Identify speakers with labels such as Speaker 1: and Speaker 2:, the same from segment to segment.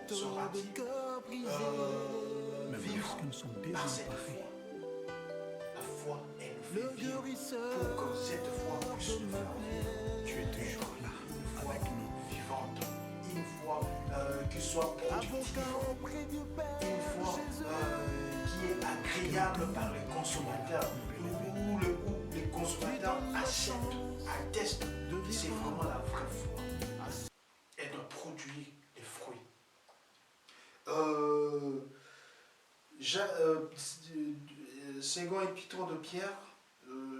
Speaker 1: sera-t-il vivre par cette foi? La foi, elle nous fait vivre pour que cette foi puisse nous faire vivre.
Speaker 2: Tu es toujours là
Speaker 1: Une foi
Speaker 2: avec nous.
Speaker 1: vivante, une foi qui soit productive, une foi qui est agréable par les consommateurs, où les consommateurs achètent, attestent que c'est vraiment la vraie foi. Elle doit produire des fruits. Second épître de Pierre,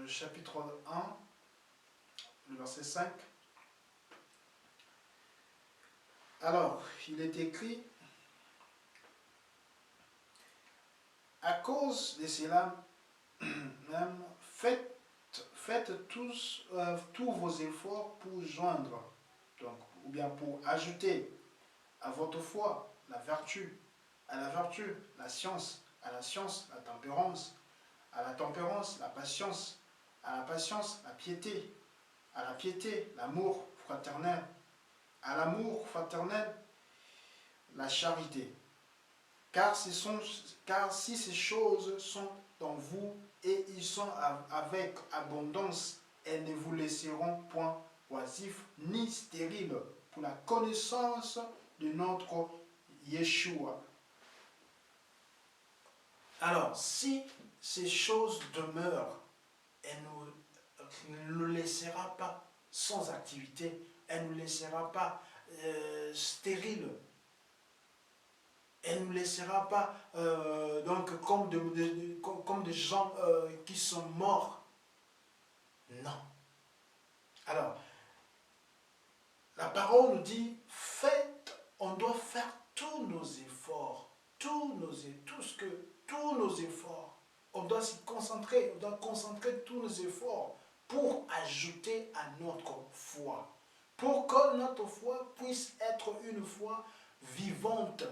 Speaker 1: chapitre 1, le verset 5. Alors, il est écrit, à cause de cela, même, faites tous vos efforts pour joindre, donc, ou bien pour ajouter à votre foi la vertu, à la vertu la science, à la science la tempérance, à la tempérance la patience, à la patience la piété, à la piété l'amour fraternel, à l'amour fraternel la charité. Car si ces choses sont en vous et ils sont avec abondance, elles ne vous laisseront point oisifs ni stériles pour la connaissance de notre Yeshua. Alors, si ces choses demeurent, elle ne nous laissera pas sans activité, elle ne nous laissera pas stériles. Elle ne nous laissera pas donc comme des gens qui sont morts. Non. Alors, la parole nous dit, on doit faire tous nos efforts, tous nos efforts. On doit s'y concentrer, on doit concentrer tous nos efforts pour ajouter à notre foi. Pour que notre foi puisse être une foi vivante,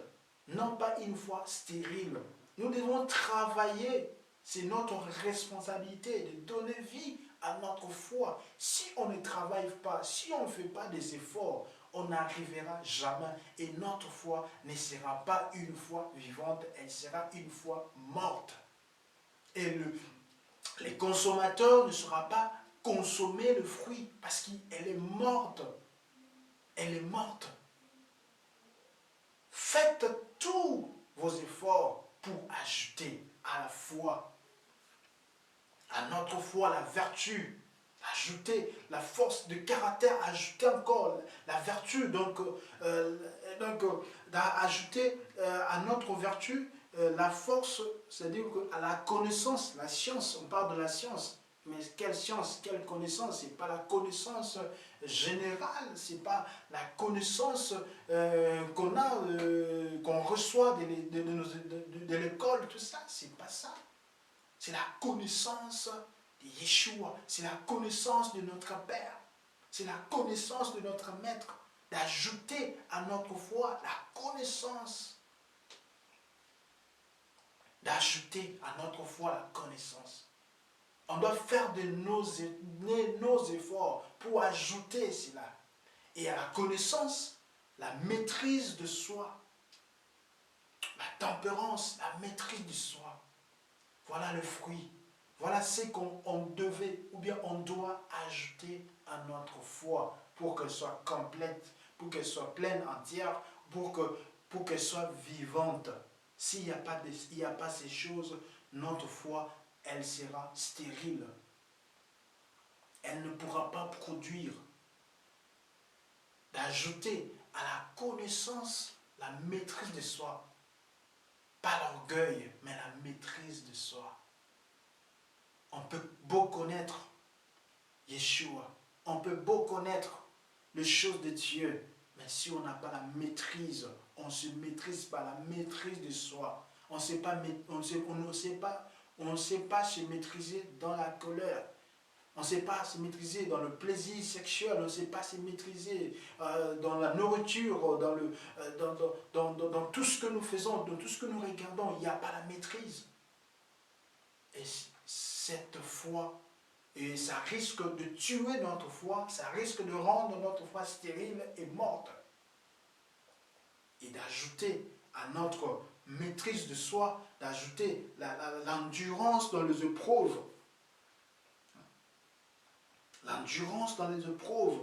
Speaker 1: non pas une foi stérile. Nous devons travailler, c'est notre responsabilité de donner vie à notre foi. Si on ne travaille pas, si on ne fait pas des efforts, on n'arrivera jamais et notre foi ne sera pas une foi vivante, elle sera une foi morte. Et les consommateurs ne sauront pas consommer le fruit parce qu'elle est morte. Elle est morte. Faites tous vos efforts pour ajouter à la foi, à notre foi, la vertu, ajouter la force de caractère, ajouter encore la vertu, ajouter à notre vertu la force, c'est-à-dire à la connaissance, la science, on parle de la science. Mais quelle science, quelle connaissance? Ce n'est pas la connaissance générale, ce n'est pas la connaissance qu'on reçoit de l'école, tout ça, c'est pas ça. C'est la connaissance de Yeshua, c'est la connaissance de notre Père, c'est la connaissance de notre Maître, d'ajouter à notre foi la connaissance. D'ajouter à notre foi la connaissance. On doit faire de nos efforts pour ajouter cela. Et à la connaissance, la maîtrise de soi. La tempérance, la maîtrise de soi. Voilà le fruit. Voilà ce qu'on devait ou bien on doit ajouter à notre foi pour qu'elle soit complète, pour qu'elle soit pleine, entière, pour qu'elle soit vivante. S'il n'y a pas ces choses, notre foi, elle sera stérile. Elle ne pourra pas produire. D'ajouter à la connaissance la maîtrise de soi. Pas l'orgueil, mais la maîtrise de soi. On peut beau connaître Yeshua, on peut beau connaître les choses de Dieu, mais si on n'a pas la maîtrise, on ne se maîtrise pas, la maîtrise de soi. On ne sait pas se maîtriser dans la colère. On ne sait pas se maîtriser dans le plaisir sexuel, on ne sait pas se maîtriser dans la nourriture, dans tout ce que nous faisons, dans tout ce que nous regardons. Il n'y a pas la maîtrise. Et cette foi, et ça risque de tuer notre foi, ça risque de rendre notre foi stérile et morte. Et d'ajouter à notre maîtrise de soi, d'ajouter l'endurance dans les épreuves. L'endurance dans les épreuves.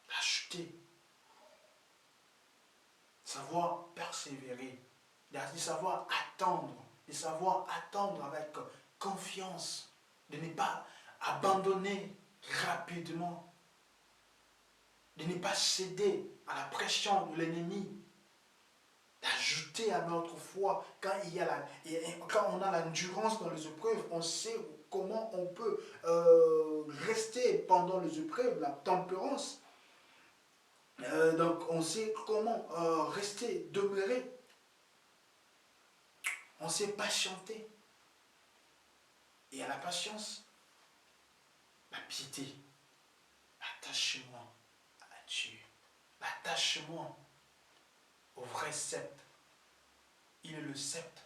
Speaker 1: D'ajouter. Savoir persévérer. De savoir attendre. De savoir attendre avec confiance. De ne pas abandonner rapidement. De ne pas céder à la pression de l'ennemi, d'ajouter à notre foi. Quand on a l'endurance dans les épreuves, on sait comment on peut rester pendant les épreuves, la tempérance. Donc on sait comment rester, demeurer. On sait patienter. Et à la patience, la piété, l'attachement à Dieu, l'attachement au vrai sceptre. Il est le sceptre.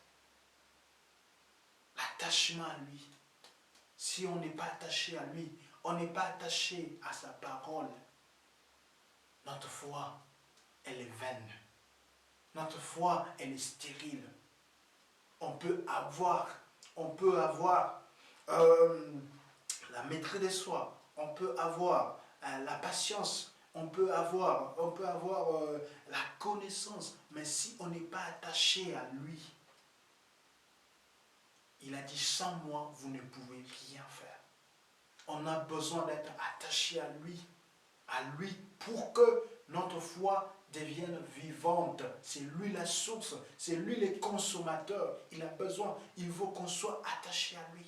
Speaker 1: L'attachement à lui. Si on n'est pas attaché à lui, on n'est pas attaché à sa parole, notre foi, elle est vaine. Notre foi, elle est stérile. On peut avoir la maîtrise de soi, on peut avoir la patience, on peut avoir la connaissance, mais si on n'est pas attaché à lui, il a dit sans moi, vous ne pouvez rien faire. On a besoin d'être attaché à lui pour que notre foi devienne vivante. C'est lui la source, c'est lui le consommateur. Il a besoin, il faut qu'on soit attaché à lui.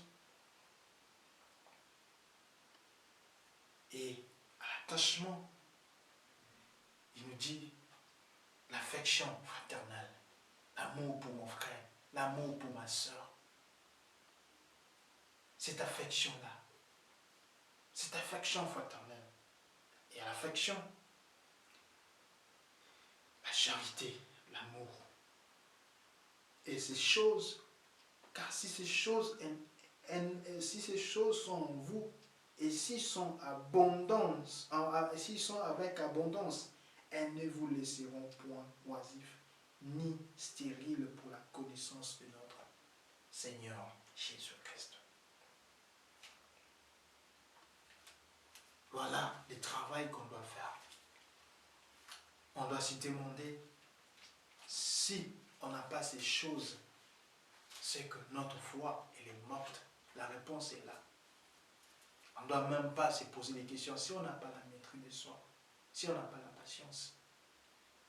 Speaker 1: Et à l'attachement, il nous dit l'affection fraternelle, l'amour pour mon frère, l'amour pour ma soeur. Cette affection-là, cette affection fraternelle. Et à l'affection, la charité, l'amour. Et ces choses, car si ces choses sont en vous, et s'ils sont avec abondance, elles ne vous laisseront point oisifs, ni stériles pour la connaissance de notre Seigneur Jésus-Christ. Voilà le travail qu'on doit faire. On doit se demander si on n'a pas ces choses, c'est que notre foi, elle est morte. La réponse est là. On ne doit même pas se poser des questions. Si on n'a pas la maîtrise de soi, si on n'a pas la patience,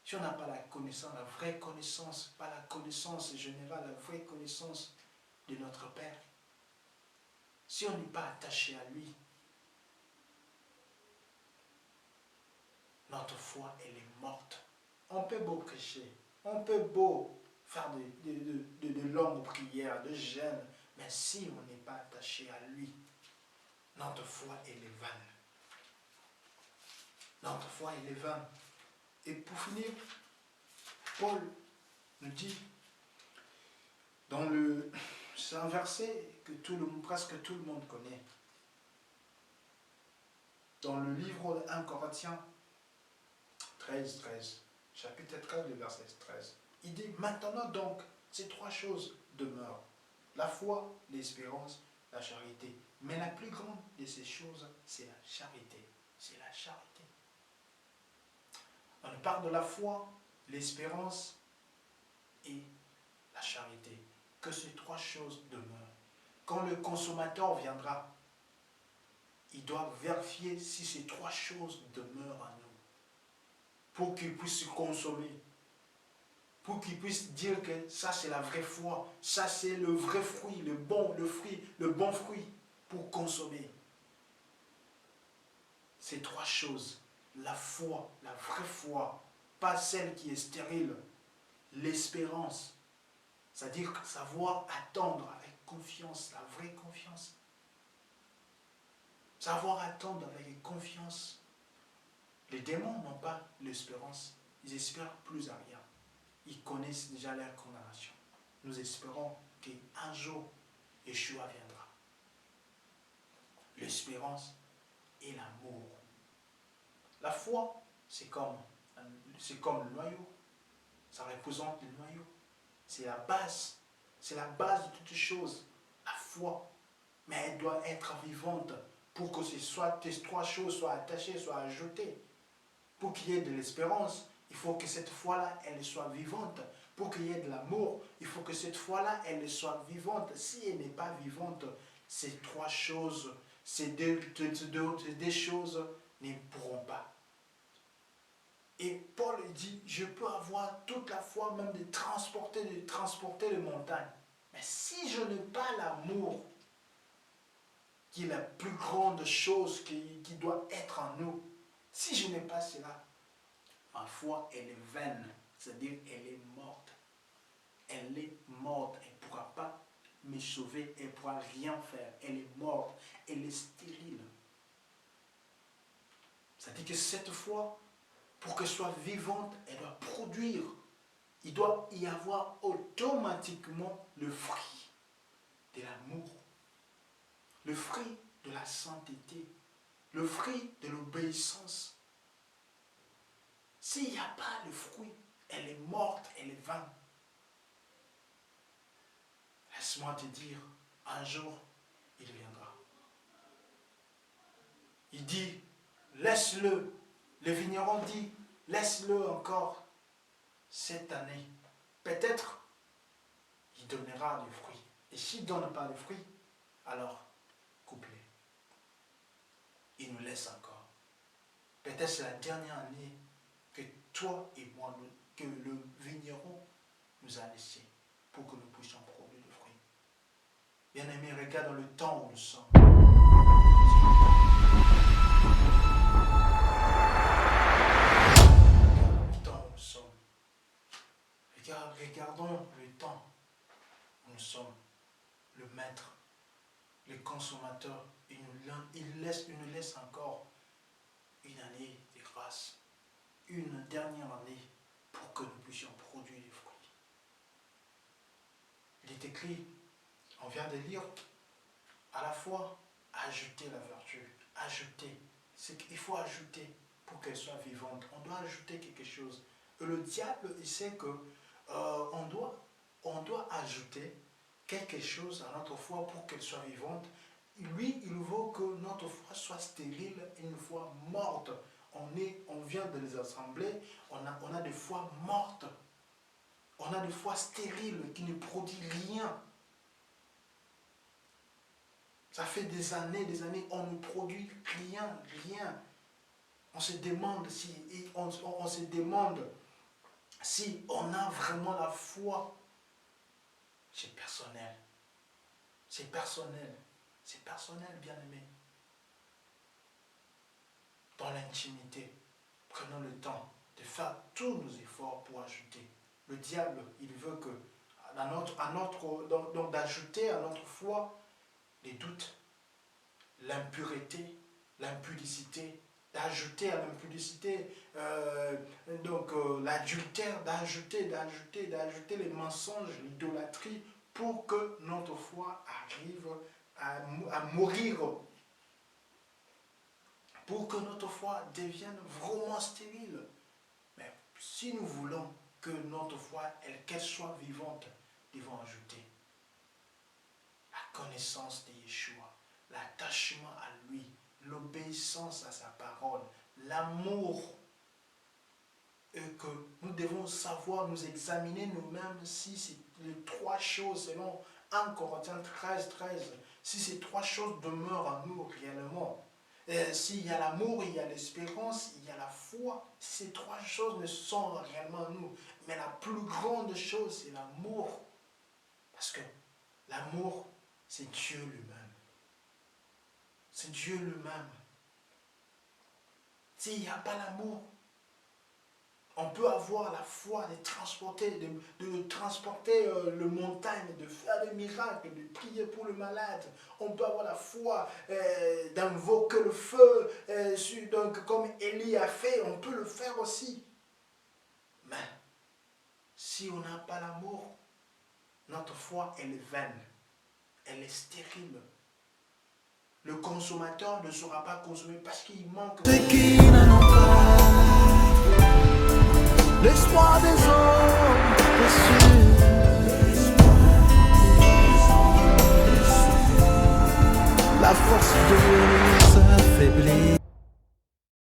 Speaker 1: si on n'a pas la connaissance, la vraie connaissance, pas la connaissance générale, la vraie connaissance de notre Père, si on n'est pas attaché à lui, notre foi, elle est morte. On peut beau prêcher, on peut beau faire de longues prières, de jeûnes, mais si on n'est pas attaché à lui, notre foi, elle est vaine. Notre foi, elle est vaine. Et pour finir, Paul nous dit, c'est un verset que presque tout le monde connaît. Dans le livre de 1 Corinthiens 13, chapitre 13, le verset 13. Il dit, maintenant donc, ces trois choses demeurent. La foi, l'espérance, la charité. Mais la plus grande de ces choses, c'est la charité. C'est la charité. On parle de la foi, l'espérance et la charité. Que ces trois choses demeurent. Quand le consommateur viendra, il doit vérifier si ces trois choses demeurent en nous. Pour qu'il puisse consommer. Pour qu'il puisse dire que ça c'est la vraie foi. Ça c'est le vrai fruit, le bon fruit pour consommer. Ces trois choses. La foi, la vraie foi. Pas celle qui est stérile. L'espérance. C'est-à-dire savoir attendre avec confiance, la vraie confiance. Savoir attendre avec confiance. Les démons n'ont pas l'espérance. Ils espèrent plus à rien. Ils connaissent déjà leur condamnation. Nous espérons qu'un jour, Yeshua viendra. L'espérance et l'amour. La foi, c'est comme, le noyau. Ça représente le noyau. C'est la base. C'est la base de toutes choses. La foi. Mais elle doit être vivante pour que ces trois choses soient attachées, soient ajoutées. Pour qu'il y ait de l'espérance, il faut que cette foi-là, elle soit vivante. Pour qu'il y ait de l'amour, il faut que cette foi-là, elle soit vivante. Si elle n'est pas vivante, ces trois choses, ces deux choses ne pourront pas. Et Paul dit, je peux avoir toute la foi même de transporter les montagnes. Mais si je n'ai pas l'amour, qui est la plus grande chose qui doit être en nous, si je n'ai pas cela, ma foi, elle est vaine. C'est-à-dire, elle est morte. Elle est morte. Elle ne pourra pas me sauver. Elle ne pourra rien faire. Elle est morte. Elle est stérile. C'est-à-dire que cette foi, pour qu'elle soit vivante, elle doit produire. Il doit y avoir automatiquement le fruit de l'amour, le fruit de la sainteté, le fruit de l'obéissance. S'il n'y a pas le fruit, elle est morte, elle est vaine. Laisse-moi te dire, un jour, il viendra. Il dit, laisse-le. Le vigneron dit, laisse-le encore cette année. Peut-être, il donnera du fruit. Et s'il ne donne pas de fruit, alors, coupe-les. Il nous laisse encore. Peut-être c'est la dernière année que toi et moi, que le vigneron nous a laissé pour que nous puissions produire du fruit. Bien-aimé, regarde le temps où nous sommes. Regardons le temps où nous sommes. Le maître, le consommateur, il nous laisse encore une année de grâce, une dernière année pour que nous puissions produire des fruits. Il est écrit, on vient de lire, à la fois ajouter la vertu, ajouter. Il faut ajouter pour qu'elle soit vivante. On doit ajouter quelque chose. Et le diable, il sait que on doit ajouter quelque chose à notre foi pour qu'elle soit vivante. Lui, il veut que notre foi soit stérile, une foi morte. On vient de les assembler, on a des foi mortes. On a des foi stériles qui ne produisent rien. Ça fait des années, on ne produit rien. On se demande si on a vraiment la foi. C'est personnel. C'est personnel, bien aimé. Dans l'intimité, prenons le temps de faire tous nos efforts pour ajouter. Le diable, il veut que, donc d'ajouter à notre foi les doutes, l'impureté, l'impudicité, d'ajouter à l'impudicité l'adultère, d'ajouter les mensonges, l'idolâtrie, pour que notre foi arrive à mourir, pour que notre foi devienne vraiment stérile. Mais si nous voulons que notre foi, qu'elle soit vivante, nous devons ajouter la connaissance de Yeshua, l'attachement à lui, l'obéissance à sa parole, l'amour, et que nous devons savoir nous examiner nous-mêmes si c'est les trois choses, selon 1 Corinthiens 13, si ces trois choses demeurent en nous réellement. S'il y a l'amour, il y a l'espérance, il y a la foi. Ces trois choses ne sont réellement en nous. Mais la plus grande chose, c'est l'amour. Parce que l'amour, c'est Dieu lui-même. C'est Dieu lui-même. S'il n'y a pas l'amour, on peut avoir la foi de transporter le montagne, de faire des miracles, de prier pour le malade. On peut avoir la foi d'invoquer le feu, donc comme Élie a fait, on peut le faire aussi. Mais si on n'a pas l'amour, notre foi, elle est vaine, elle est stérile. Le consommateur ne sera pas consommé parce qu'il manque...
Speaker 2: l'espoir des hommes déçus. La force de nous affaiblit.